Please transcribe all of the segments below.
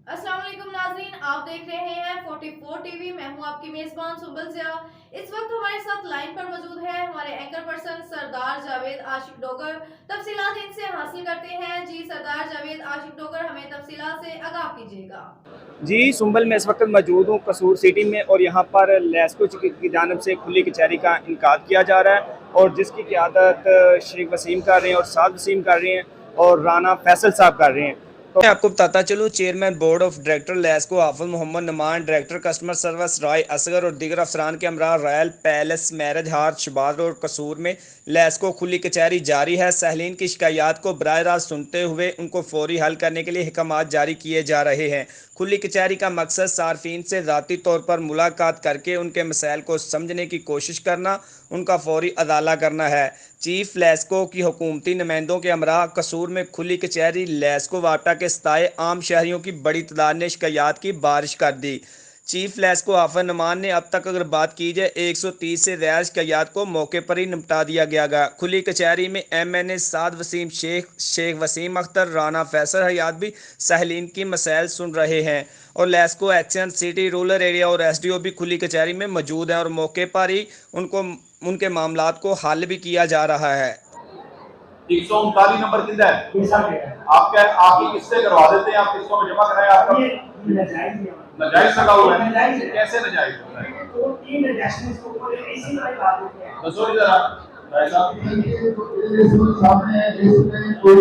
अस्सलाम वालेकुम नाज़रीन, आप देख रहे हैं 44 टीवी। मैं हूं आपकी मेजबान सुबल ज़िया। इस वक्त हमारे साथ लाइन पर मौजूद है हमारे एंकर पर्सन सरदार जावेद आशिक डोगर। तफसीलात इनसे हासिल करते हैं। जी सरदार जावेद आशिक डोगर, हमें तफसीलात से आगाह कीजिएगा। जी सुंबल में इस वक्त मौजूद हूँ कसूर सिटी में, और यहाँ पर लेस्को की जानब से खुली कचहरी का इनकाद किया जा रहा है, और जिसकी क़यादत शेख वसीम कर रहे हैं और साद वसीम कर रहे हैं और राना फैसल साहब कर रहे हैं। तो मैं आपको बताता चलूँ, chairman board of director LESCO Hafiz Mohammad Naman, director customer service Rai Asghar और दीगर अफसरान के हमरा रॉयल पैलेस मैरिज हार्ट शबाज रोड कसूर में लेस्को खुली कचहरी जारी है। साहलीन की शिकायत को बराह रास्त सुनते हुए उनको फौरी हल करने के लिए अहकाम जारी किए जा रहे हैं। खुली कचहरी का मकसद सार्फिन से ज़ाती तौर पर मुलाकात करके उनके मसाइल को समझने की कोशिश करना, उनका फौरी अदाला करना है। चीफ लेस्को की हुकूमती नुमाइंदों के हमरा कसूर में खुली कचहरी लेस्को वाटा के सताए आम शहरियों की बड़ी तादाद ने शिकायत की बारिश कर दी। चीफ लेस्को हाफिज नमान ने अब तक अगर बात की जाए 130 से ज़्यादा शिकायत को मौके पर ही निपटा दिया गया। खुली कचहरी में MNA साद वसीम शेख वसीम अख्तर, राना फैसल हयात भी साहलीन की मसाइल सुन रहे हैं, और LESCO action city rural area और SDO भी खुली कचहरी में मौजूद हैं और मौके पर ही उनके मामलात को हल भी किया जा रहा है। 139 नंबर कितना है? आप क्या आप किससे करवा देते हैं? आप किसको जमा कराए? आपका नजायज लगा हुआ है। कैसे नजायज होता है? बसो इधर भाई साहब, सामने इसमें कोई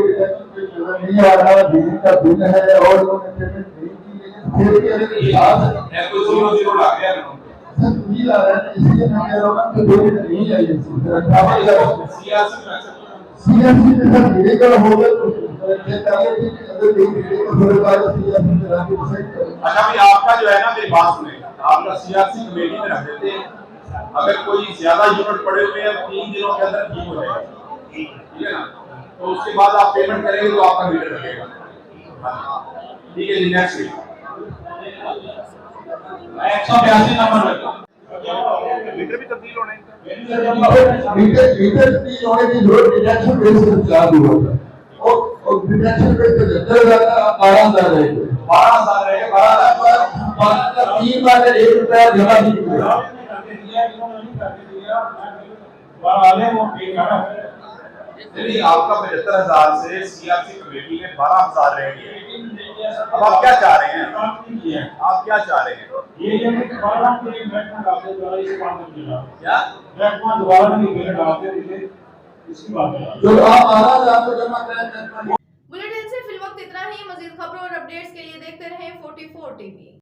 नहीं आ रहा, बिजली का बिल है और लोग पेमेंट नहीं की, है कोई 0 लग गया ना सर बिल आ रहा है, इसलिए मैं कह रहा हूँ कि पेमेंट नहीं आई है। सीआरसी में सर लीगल होगा तो अच्छा भाई, आपका जो है ना, मेरी बात सुने, आपका CRC कमेटी में रख देते हैं। अगर कोई ज्यादा यूनिट पड़े हुए हैं 3 दिनों के अंदर ठीक हो जाएगा, ठीक है ना? तो उसके बाद आप पेमेंट करेंगे तो आपका मीटर लगेगा। ठीक है जी, नेक्स्ट 182 नंबर मीटर भी तब्दील होने मीटर तब्दील होने की जरूरत डिटेक्शन बेस पर चार्ज हुआ था, और डिटेक्शन बेस पे 12,000 रहेंगे, 12,000 रहेगा। 12,000 3 बार 1 रुपया जमा नहीं किया। नहीं, आपका 75,000 से CRC कमेटी में 12,000 रहेंगे। अब आप क्या चाह रहे हैं? आप क्या चाह रहे हैं? जो आप 12,000 को जमा करें। बुलेटिन से फिलवक्त इतना ही। मजीद खबरों और अपडेट्स के लिए देखते रहें 44 टीवी।